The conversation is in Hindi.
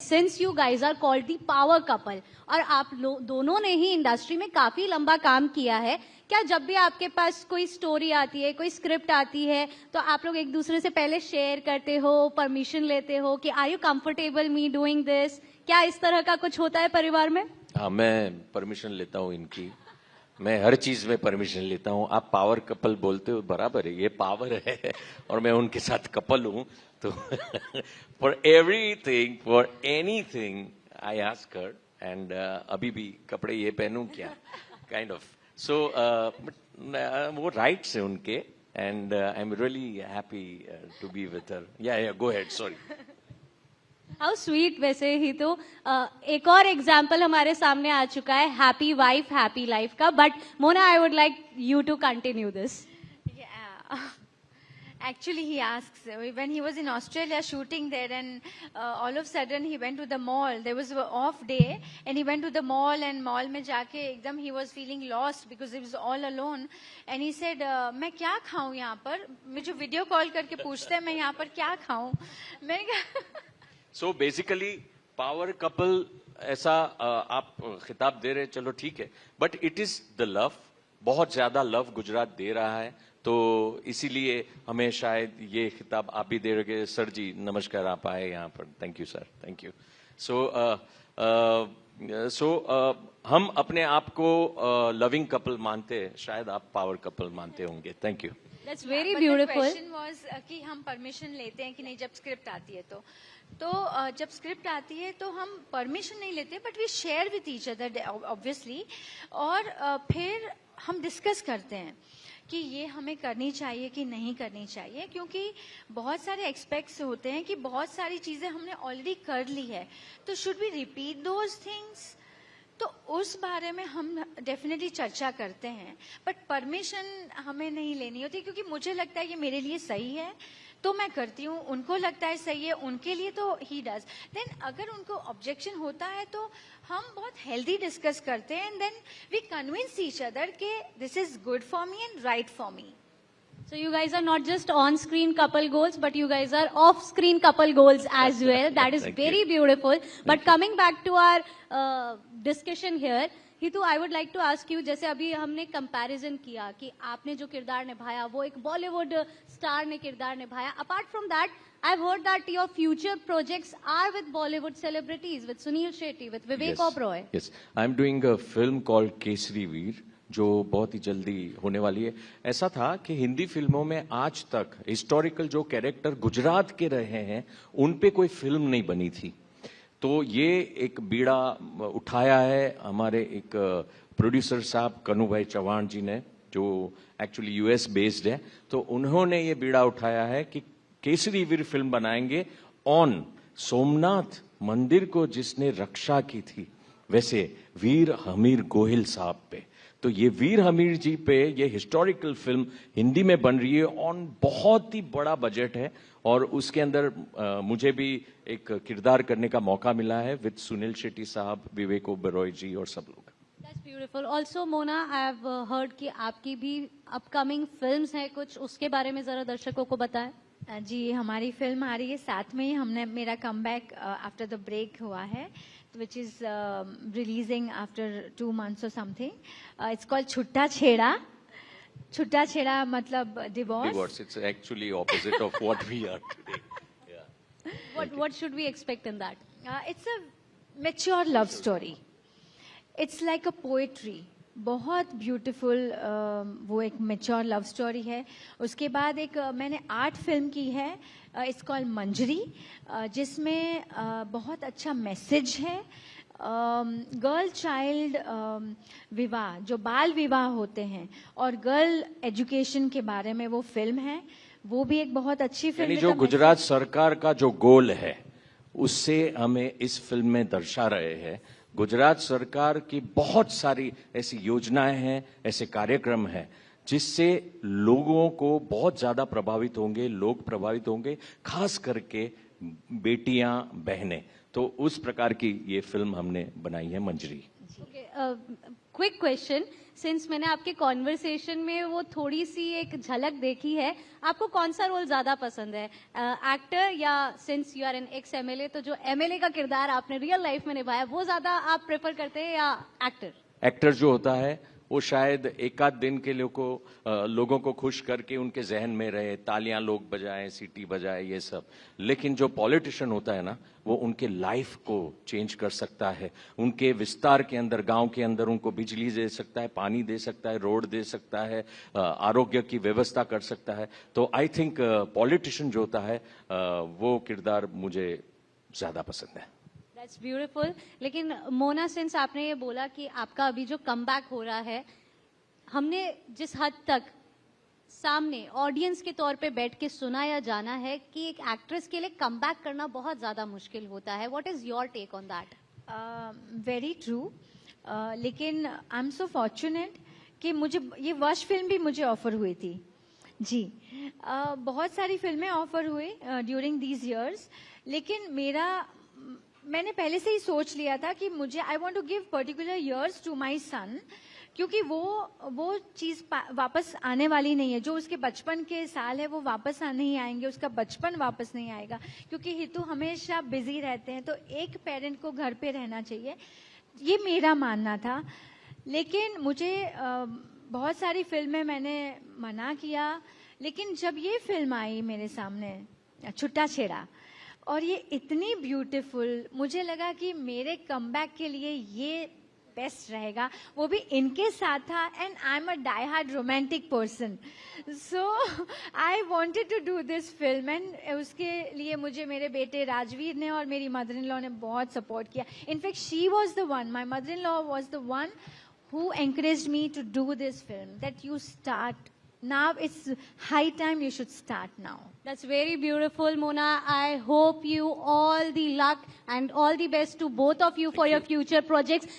Since you guys are called the power couple और आप दोनों ने ही इंडस्ट्री में काफी लंबा काम किया है, क्या जब भी आपके पास कोई स्टोरी आती है, कोई स्क्रिप्ट आती है, तो आप लोग एक दूसरे से पहले शेयर करते हो, परमिशन लेते हो कि are you comfortable me doing this? क्या इस तरह का कुछ होता है परिवार में? हाँ, मैं परमिशन लेता हूँ इनकी, मैं हर चीज में परमिशन लेता हूँ। आप पावर कपल बोलते हो, बराबर है, ये पावर है और मैं उनके साथ कपल हूँ, तो for everything, for anything I ask her, and अभी भी कपड़े ये पहनूं क्या, काइंड ऑफ। सो वो राइट्स है उनके, and I am really happy to be with her. Yeah go ahead, sorry. How sweet. वैसे ही तो एक और एग्जाम्पल हमारे सामने आ चुका है हैप्पी वाइफ हैप्पी लाइफ का, but Mona I would like you to continue this. Actually, he asks, when he was in Australia shooting there, and all of a sudden he went to the mall. There was an off day, and he went to the mall, and mall mein jaake ekdam he was feeling lost because he was all alone. And he said, मैं क्या खाऊं यहाँ पर? मुझे वीडियो कॉल करके पूछते हैं मैं यहाँ पर क्या खाऊं? मैं सो बेसिकली पावर कपल ऐसा आप खिताब दे रहे, चलो ठीक है, but it is the love, बहुत ज्यादा लव गुजरात दे रहा है, तो इसीलिए हमें शायद ये खिताब आप भी दे रहे। सर जी नमस्कार, आप आए यहाँ पर, thank you sir, thank you. So हम अपने आप को लविंग कपल मानते हैं, शायद आप पावर कपल मानते होंगे। Thank you. That's very beautiful. Question was कि हम परमिशन लेते हैं कि नहीं जब स्क्रिप्ट आती है तो जब स्क्रिप्ट आती है तो हम परमिशन नहीं लेते, but we share with each other obviously, और फिर हम डिस्कस करते हैं कि ये हमें करनी चाहिए कि नहीं करनी चाहिए, क्योंकि बहुत सारे एक्सपेक्ट्स होते हैं कि बहुत सारी चीजें हमने ऑलरेडी कर ली है, तो should we repeat those things? तो उस बारे में हम डेफिनेटली चर्चा करते हैं, बट परमिशन हमें नहीं लेनी होती, क्योंकि मुझे लगता है ये मेरे लिए सही है तो मैं करती हूँ, उनको लगता है सही है उनके लिए तो ही डज। देन अगर उनको ऑब्जेक्शन होता है तो हम बहुत हेल्दी डिस्कस करते हैं, and then we convince each other के this is good for me and right for me. So you guys are not just on-screen couple goals, but you guys are off-screen couple goals as well. That is very beautiful. But coming back to our discussion here, हितू, I would like to ask you, जैसे अभी हमने comparison किया कि आपने जो किरदार निभाया वो एक बॉलीवुड स्टार ने किरदार निभाया. Apart from that, I've heard that your future projects are with Bollywood celebrities, with Sunil Shetty, with Vivek Oberoi. Yes, I'm doing a film called Kesari वीर, जो बहुत ही जल्दी होने वाली है। ऐसा था कि हिंदी फिल्मों में आज तक हिस्टोरिकल जो कैरेक्टर गुजरात के रहे हैं उन पे कोई फिल्म नहीं बनी थी, तो ये एक बीड़ा उठाया है हमारे एक प्रोड्यूसर साहब कन्हू भाई चौहान जी ने, जो एक्चुअली यूएस बेस्ड है। तो उन्होंने ये बीड़ा उठाया है कि केसरी वीर फिल्म बनाएंगे ऑन सोमनाथ मंदिर को जिसने रक्षा की थी, वैसे वीर हमीर गोहिल साहब पे। तो ये वीर हमीर जी पे ये हिस्टोरिकल फिल्म हिंदी में बन रही है ऑन बहुत ही बड़ा बजट है, और उसके अंदर मुझे भी एक किरदार करने का मौका मिला है विद सुनील शेट्टी साहब, विवेक ओबेरॉय जी और सब लोग। That's beautiful. Also, Mona, I've heard कि आपकी भी अपकमिंग फिल्म्स हैं कुछ, उसके बारे में जरा दर्शकों को बताएं। जी, हमारी फिल्म आ रही है, साथ में ही हमने मेरा कमबैक आफ्टर द ब्रेक हुआ है, which is releasing after 2 months or something. It's called Chutta Chheda. Chutta Chheda matlab divorce. Divorce. It's actually opposite of what we are today. Yeah. What should we expect in that? It's a mature love story. It's like a poetry. बहुत ब्यूटीफुल वो एक मेच्योर लव स्टोरी है। उसके बाद एक मैंने आर्ट फिल्म की है, इट्स कॉल्ड मंजरी, जिसमें बहुत अच्छा मैसेज है। गर्ल चाइल्ड विवाह, जो बाल विवाह होते हैं, और गर्ल एजुकेशन के बारे में वो फिल्म है। वो भी एक बहुत अच्छी फिल्म है। जो गुजरात सरकार का जो गोल है उससे हमें इस फिल्म में दर्शा रहे हैं। गुजरात सरकार की बहुत सारी ऐसी योजनाएं हैं, ऐसे कार्यक्रम हैं जिससे लोगों को बहुत ज्यादा प्रभावित होंगे, लोग प्रभावित होंगे, खास करके बेटियां, बहनें। तो उस प्रकार की ये फिल्म हमने बनाई है मंजरी। Okay. क्विक क्वेश्चन, सिंस मैंने आपके कॉन्वर्सेशन में वो थोड़ी सी एक झलक देखी है, आपको कौन सा रोल ज्यादा पसंद है, एक्टर या since you are an ex MLA तो जो एमएलए का किरदार आपने रियल लाइफ में निभाया वो ज्यादा आप प्रेफर करते हैं या एक्टर? एक्टर जो होता है वो शायद एक आध दिन के लोगों को खुश करके उनके जहन में रहे, तालियां लोग बजाएं, सीटी बजाएं, ये सब। लेकिन जो पॉलिटिशियन होता है ना, वो उनके लाइफ को चेंज कर सकता है, उनके विस्तार के अंदर, गांव के अंदर उनको बिजली दे सकता है, पानी दे सकता है, रोड दे सकता है, आरोग्य की व्यवस्था कर सकता है। तो आई थिंक पॉलिटिशियन जो होता है वो किरदार मुझे ज्यादा पसंद है। That's beautiful. लेकिन मोना, सिंस आपने ये बोला कि आपका अभी जो कमबैक हो रहा है, हमने जिस हद तक सामने ऑडियंस के तौर पे बैठ के सुना या जाना है कि एक एक्ट्रेस के लिए कमबैक करना बहुत ज्यादा मुश्किल होता है। What is your take on that? Very true. लेकिन आई एम सो फॉर्चुनेट कि मुझे ये वर्ष फिल्म भी मुझे ऑफर हुई थी जी। बहुत सारी फिल्में ऑफर हुई ड्यूरिंग दीज इयर्स, लेकिन मैंने पहले से ही सोच लिया था कि मुझे I want to give particular years to my son, क्योंकि वो चीज वापस आने वाली नहीं है। जो उसके बचपन के साल है वो वापस नहीं आएंगे, उसका बचपन वापस नहीं आएगा, क्योंकि हितू हमेशा बिजी रहते हैं। तो एक पेरेंट को घर पे रहना चाहिए, ये मेरा मानना था। लेकिन मुझे बहुत सारी फिल्में मैंने मना किया, लेकिन जब ये फिल्म आई मेरे सामने, छुट्टा छेड़ा, और ये इतनी ब्यूटीफुल, मुझे लगा कि मेरे कमबैक के लिए ये बेस्ट रहेगा। वो भी इनके साथ था, and I am a die hard romantic person, so I wanted to do this film. And उसके लिए मुझे मेरे बेटे राजवीर ने और मेरी मदर इन लॉ ने बहुत सपोर्ट किया। In fact she was the one, my mother in law was the one who encouraged me to do this film, that you start now, it's high time you should start now. That's very beautiful, Mona. I hope you all the luck and all the best to both of you for your future projects.